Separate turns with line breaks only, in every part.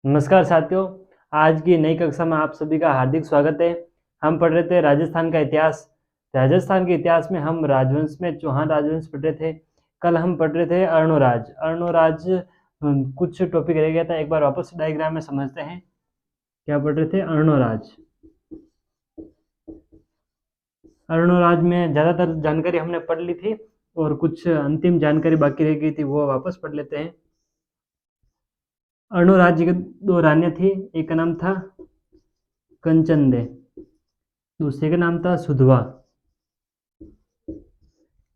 नमस्कार साथियों। आज की नई कक्षा में आप सभी का हार्दिक स्वागत है। हम पढ़ रहे थे राजस्थान का इतिहास। राजस्थान के इतिहास में हम राजवंश में चौहान राजवंश पढ़ रहे थे। कल हम पढ़ रहे थे अर्णोराज। अर्णोराज कुछ टॉपिक रह गया था, एक बार वापस डायग्राम में समझते हैं। क्या पढ़ रहे थे? अर्णोराज। अर्णोराज में ज़्यादातर जानकारी हमने पढ़ ली थी और कुछ अंतिम जानकारी बाकी रह गई थी, वो वापस पढ़ लेते हैं। अर्णोराज की दो रानियां थी, एक का नाम था कंचनदे, दूसरे का नाम था सुधवा।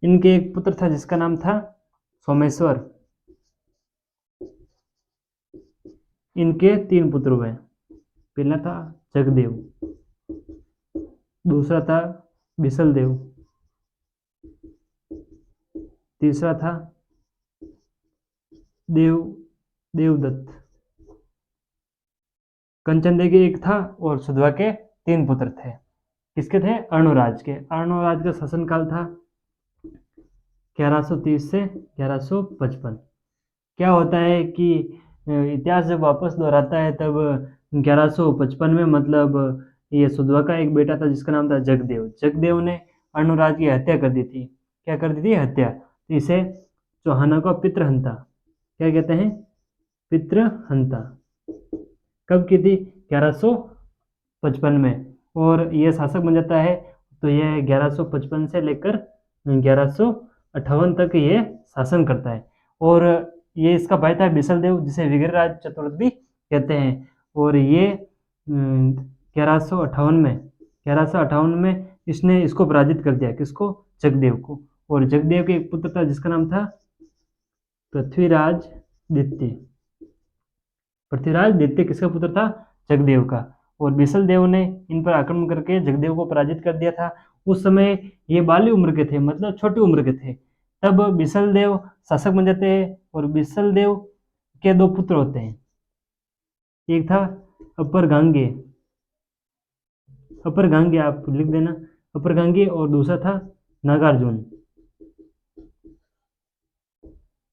इनके एक पुत्र था जिसका नाम था सोमेश्वर। इनके तीन पुत्र हुए। पहला था जगदेव, दूसरा था बिसलदेव, तीसरा था देव देवदत्त। कंचनदेव के एक था और सुधवा के तीन पुत्र थे। किसके थे? अर्णोराज के। अर्णोराज का शासनकाल था 1130 से 1155। क्या होता है कि इतिहास जब वापस दोहराता है तब 1155 में मतलब ये सुधवा का एक बेटा था जिसका नाम था जगदेव। जगदेव ने अर्णोराज की हत्या कर दी थी। क्या कर दी थी? हत्या। तो इसे चौहानों का पितृहंता, क्या कहते हैं? पितृहंता। कब की थी? 1155 में। और ये शासक बन जाता है तो ये 1155 से लेकर 1158 तक ये शासन करता है। और ये इसका भाई था बिसलदेव जिसे विग्रहराज चतुर्थ भी कहते हैं। और ये 1158 में इसने इसको पराजित कर दिया। किसको? जगदेव को। और जगदेव के एक पुत्र था जिसका नाम था पृथ्वीराज द्वितीय। पृथ्वीराज द्वितीय किसका पुत्र था? जगदेव का। और बिसलदेव ने इन पर आक्रमण करके जगदेव को पराजित कर दिया था। उस समय ये बाली उम्र के थे, मतलब छोटी उम्र के थे। तब बिसलदेव शासक बन जाते हैं और बिसलदेव के दो पुत्र होते हैं। एक था अपर गांगे, अपर गांगे आप लिख देना, अपर गांगे। और दूसरा था नागार्जुन।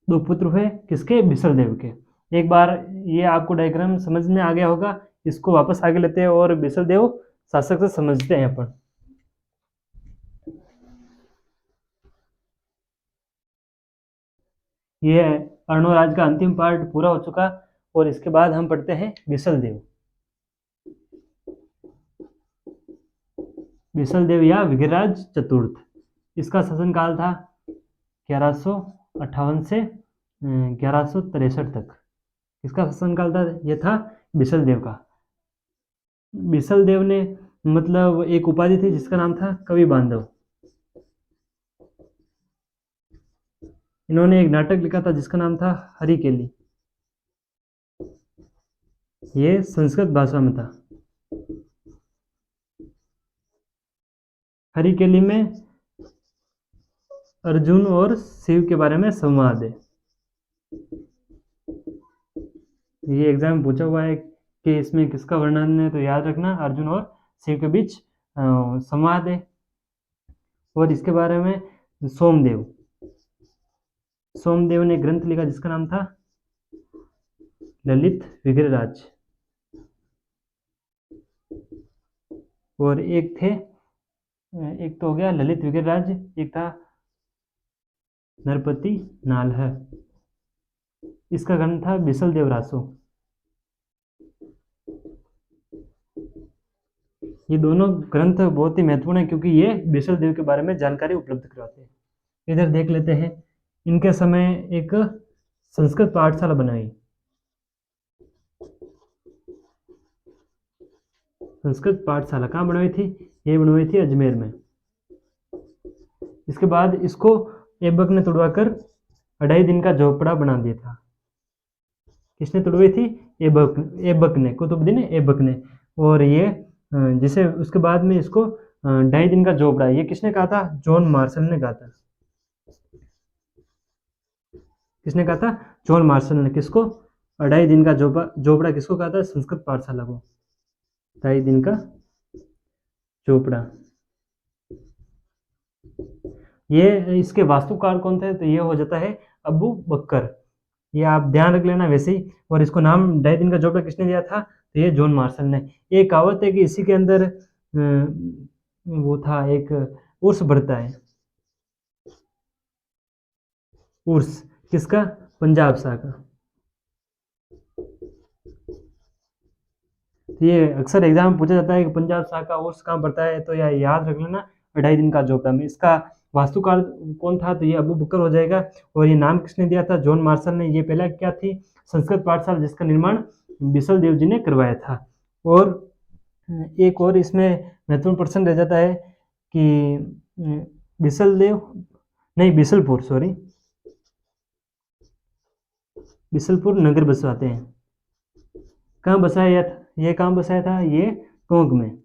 दो पुत्र हुए किसके? बिसलदेव के। एक बार ये आपको डायग्राम समझ में आ गया होगा, इसको वापस आगे लेते हैं और बिसलदेव शासक से समझते हैं अपन। ये अर्णोराज का अंतिम पार्ट पूरा हो चुका और इसके बाद हम पढ़ते हैं बिसलदेव। बिसलदेव या विग्रहराज चतुर्थ, इसका शासनकाल था 1158 से 1163 तक। इसका शासनकाल था, यह था बिसलदेव का। बिसलदेव ने मतलब एक उपाधि थी जिसका नाम था कवि बांधव। इन्होंने एक नाटक लिखा था जिसका नाम था हरिकेली। ये संस्कृत भाषा में था। हरिकेली में अर्जुन और शिव के बारे में संवाद है। ये एग्जाम में पूछा हुआ है कि इसमें किसका वर्णन है, तो याद रखना अर्जुन और शिव के बीच संवाद है। और इसके बारे में सोमदेव, सोमदेव ने ग्रंथ लिखा जिसका नाम था ललित विग्रहराज। और एक थे, एक तो हो गया ललित विग्रहराज, एक था नरपति नालह। इसका ग्रंथ था बिसलदेव रासो। ये दोनों ग्रंथ बहुत ही महत्वपूर्ण है क्योंकि ये बिसलदेव के बारे में जानकारी उपलब्ध करवाते हैं। इधर देख लेते हैं, इनके समय एक संस्कृत पाठशाला बनाई। संस्कृत पाठशाला कहाँ बनवाई थी? ये बनवाई थी अजमेर में। इसके बाद इसको ऐबक ने तुड़वाकर 2.5 दिन का झोपड़ा बना दिया था। किसने तुड़वाई थी? ऐबक, ऐबक ने, कुतुबुद्दीन ऐबक ने। और ये जिसे उसके बाद में इसको 2.5 दिन का झोपड़ा, ये किसने कहा था? जॉन मार्शल ने कहा था। किसने कहा था? जॉन मार्शल ने। किसको? 2.5 दिन का झोपड़ा किसको कहा था? संस्कृत पाठशाला को। 2.5 दिन का झोपड़ा। ये इसके वास्तुकार कौन थे? तो ये हो जाता है अबू बकर। ये आप ध्यान रख लेना वैसे ही। और इसको नाम 2.5 दिन का जोड़ा किसने दिया था, तो ये जॉन मार्शल ने। एक कहावत है कि इसी के अंदर वो था एक उर्स बढ़ता है, उर्स किसका, पंजाब शाह का। तो ये अक्सर एग्जाम में पूछा जाता है कि पंजाब शाह का उर्स कहाँ पड़ता है, तो यह याद रख लेना 2.5 दिन का जोड़ा में। इसका वास्तुकार कौन था, तो ये अबू बकर हो जाएगा। और ये नाम किसने दिया था, जॉन मार्शल ने। ये पहला क्या थी, संस्कृत पाठशाला जिसका निर्माण बिसल देव जी ने करवाया था। और एक और इसमें महत्वपूर्ण प्रश्न रह जाता है कि बिसल देव नहीं बिसलपुर, सॉरी, बिसलपुर नगर बसवाते हैं, कहाँ बसाया था, ये कहाँ बसाया था, ये टोंक में।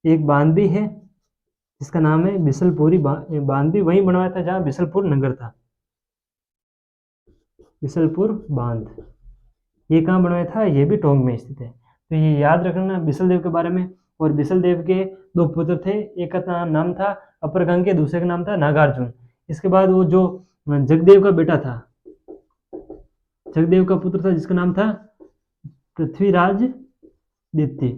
एक बांध भी है जिसका नाम है बिसलपुरी बांध भी वहीं बनवाया था जहाँ बिसलपुर नगर था, बिसलपुर बांध। ये कहाँ बनवाया था, ये भी टोंक में स्थित है। तो ये याद रखना बिसल देव के बारे में। और बिसल देव के 2 पुत्र थे, एक का नाम था अपर गंगे, दूसरे का नाम था नागार्जुन। इसके बाद वो जो जगदेव का बेटा था, जगदेव का पुत्र था जिसका नाम था पृथ्वीराज द्वितीय,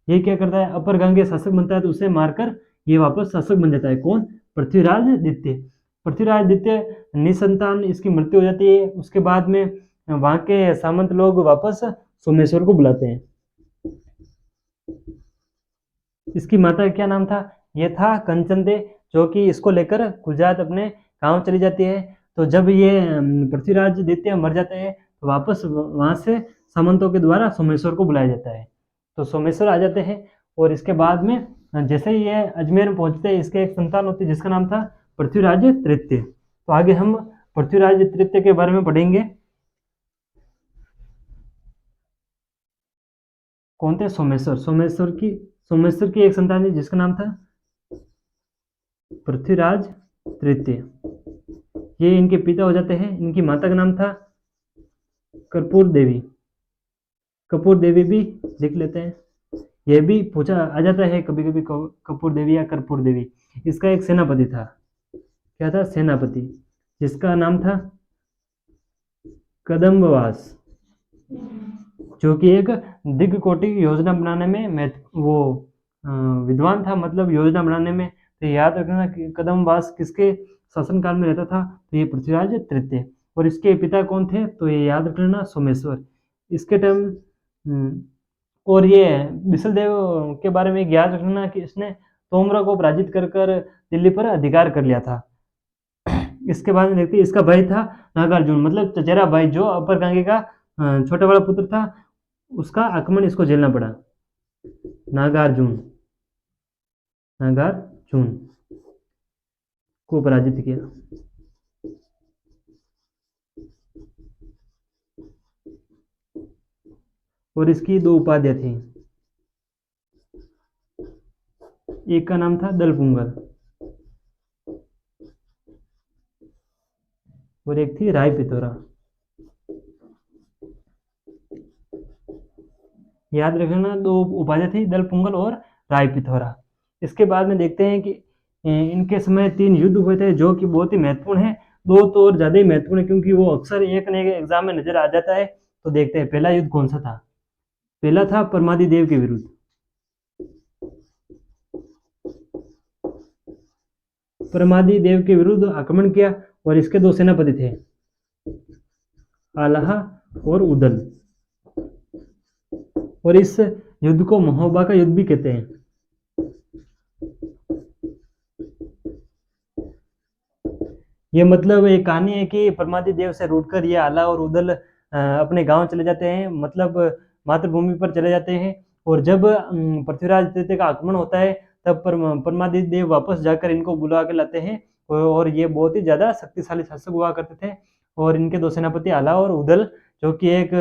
ये क्या करता है, अपर गंगे शासक बनता है तो उसे मारकर ये वापस शासक बन जाता है। कौन, पृथ्वीराज द्वितीय। पृथ्वीराज द्वितीय निसंतान इसकी मृत्यु हो जाती है। उसके बाद में वहां के सामंत लोग वापस सोमेश्वर को बुलाते हैं। इसकी माता का क्या नाम था, ये था कंचन दे, जो कि इसको लेकर गुजरात अपने गांव चली जाती है। तो जब ये पृथ्वीराज द्वितीय मर जाते हैं तो वापस वहां से सामंतों के द्वारा सोमेश्वर को बुलाया जाता है। तो सोमेश्वर आ जाते हैं। और इसके बाद में जैसे ही ये अजमेर में पहुंचते हैं, इसके एक संतान होती है जिसका नाम था पृथ्वीराज तृतीय। तो आगे हम पृथ्वीराज तृतीय के बारे में पढ़ेंगे। कौन थे, सोमेश्वर। सोमेश्वर की एक संतान थी जिसका नाम था पृथ्वीराज तृतीय। ये इनके पिता हो जाते हैं। इनकी माता का नाम था कर्पूर देवी, कपूर देवी भी लिख लेते हैं। यह भी पूछा आ जाता है कभी कभी, कपूर देवी या कर्पूर देवी। इसका एक सेनापति था, क्या था, सेनापति, जिसका नाम था कदम्बवास, जो कि एक दिग्कोटि योजना बनाने में वो विद्वान था, मतलब योजना बनाने में। तो याद रखना कि कदम्बवास किसके शासनकाल में रहता था, तो ये पृथ्वीराज तृतीय। और इसके पिता कौन थे, तो ये याद रख लेना सोमेश्वर। इसके टाइम और ये बिसल देव के बारे में याद रखना कि इसने तोमरा को पराजित कर कर दिल्ली पर अधिकार कर लिया था। इसके बाद में देखते हैं इसका भाई था नागार्जुन, मतलब चचेरा भाई, जो अपर गंगे का छोटा बड़ा पुत्र था। उसका आक्रमण इसको झेलना पड़ा। नागार्जुन, नागार्जुन को पराजित किया। और इसकी 2 उपाधियां थी, एक का नाम था दलपुंगल और एक थी राय पिथौरा। याद रखना 2 उपाधियां थी, दलपुंगल और राय पिथौरा। इसके बाद में देखते हैं कि इनके समय 3 युद्ध हुए थे जो कि बहुत ही महत्वपूर्ण है। 2 तो और ज्यादा ही महत्वपूर्ण है क्योंकि वो अक्सर एक न एक एग्जाम में नजर आ जाता है। तो देखते हैं पहला युद्ध कौन सा था। पहला था परमादी देव के विरुद्ध। परमादी देव के विरुद्ध आक्रमण किया और इसके 2 सेनापति थे, आलाहा और उदल। और इस युद्ध को महोबा का युद्ध भी कहते हैं। ये मतलब एक कहानी है कि परमादी देव से रूठकर ये आला और उदल अपने गांव चले जाते हैं, मतलब मातृभूमि पर चले जाते हैं। और जब पृथ्वीराज तृतीय का आक्रमण होता है तब परमादी देव वापस जाकर इनको बुला के लाते हैं। और ये बहुत ही ज्यादा शक्तिशाली शासक हुआ करते थे। और इनके 2 सेनापति आला और उदल, जो कि एक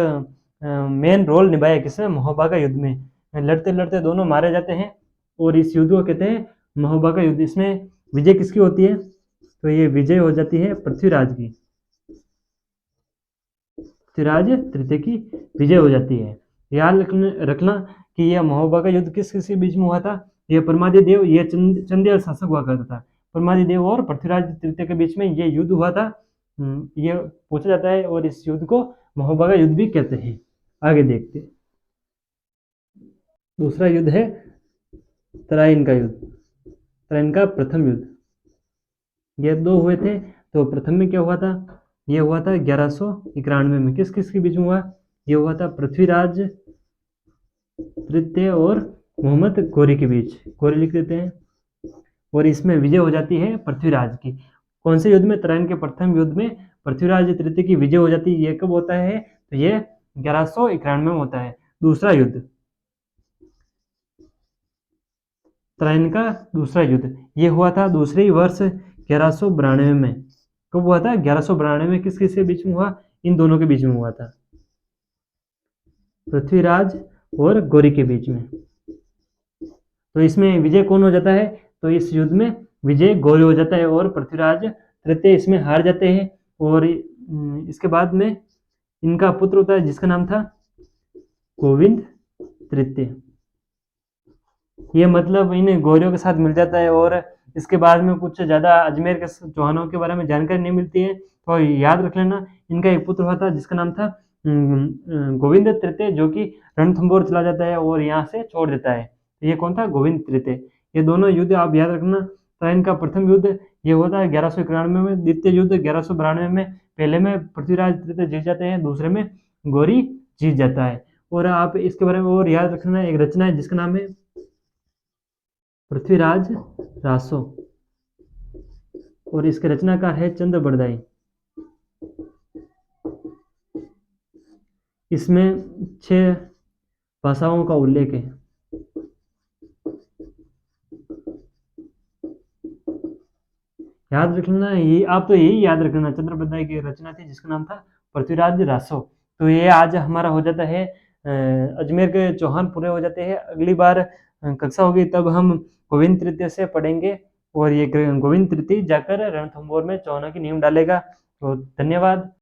मेन रोल निभाया किसमें, महोबा का युद्ध में। लड़ते लड़ते दोनों मारे जाते हैं और इस युद्ध को कहते हैं महोबा का युद्ध। इसमें विजय किसकी होती है, तो ये विजय हो जाती है पृथ्वीराज की, पृथ्वीराज तृतीय की विजय हो जाती है। याद रखना कि यह महोबा का युद्ध किस किस के बीच में हुआ था। यह परमादी देव, यह चंदेल शासक हुआ करता था। परमादी देव और पृथ्वीराज तृतीय के बीच में यह युद्ध हुआ था। ये पूछा जाता है और इस युद्ध को महोबा का युद्ध भी कहते हैं। आगे देखते हैं। दूसरा युद्ध है तराइन का युद्ध, तराइन का प्रथम युद्ध। ये दो हुए थे। तो प्रथम में क्या हुआ था? ये हुआ था 1191 में। किस किस के बीच में हुआ? ये हुआ था पृथ्वीराज तृतीय और मोहम्मद गोरी के बीच। गोरी लिख देते हैं। और इसमें विजय हो जाती है पृथ्वीराज की। कौन से युद्ध में? तराइन के प्रथम युद्ध में पृथ्वीराज तृतीय की विजय हो जाती है। ये कब होता है? तो ये 1191 में होता है। दूसरा युद्ध, तराइन का दूसरा युद्ध, ये हुआ था दूसरे वर्ष 1192 में। कब हुआ था? 1192 में। किस किस के बीच में हुआ? इन दोनों के बीच में हुआ था, पृथ्वीराज और गोरी के बीच में। तो इसमें विजय कौन हो जाता है? तो इस युद्ध में विजय गौरी हो जाता है और पृथ्वीराज तृतीय इसमें हार जाते हैं। और इसके बाद में इनका पुत्र होता है जिसका नाम था गोविंद तृतीय। ये मतलब इन गौरियों के साथ मिल जाता है। और इसके बाद में कुछ ज़्यादा अजमेर के चौहानों के बारे में जानकारी नहीं मिलती है, तो याद रख लेना। इनका एक पुत्र हुआ था जिसका नाम था गोविंद तृतीय, जो कि रणथंबोर चला जाता है और यहाँ से छोड़ देता है। तो ये कौन था? गोविंद तृतीय। ये दोनों युद्ध आप याद रखना। तो इनका प्रथम युद्ध ये होता है 1191 में, द्वितीय युद्ध 1192 में। पहले में पृथ्वीराज तृतीय जीत जाते हैं, दूसरे में गौरी जीत जाता है। और आप इसके बारे में और याद रखना, एक रचना है जिसका नाम है पृथ्वीराज रासो, और इसके रचनाकार है चंद्र बरदाई। इसमें 6 भाषाओं का उल्लेख है। याद रखना, ये आप तो यही याद रखना, चंद्र बरदाई की रचना थी जिसका नाम था पृथ्वीराज रासो। तो ये आज हमारा हो जाता है, अजमेर के चौहान पूरे हो जाते हैं। अगली बार कक्षा होगी तब हम गोविंद तृतीय से पढ़ेंगे। और ये गोविंद तृतीय जाकर रणथंभौर में चौहानों की नींव डालेगा। तो धन्यवाद।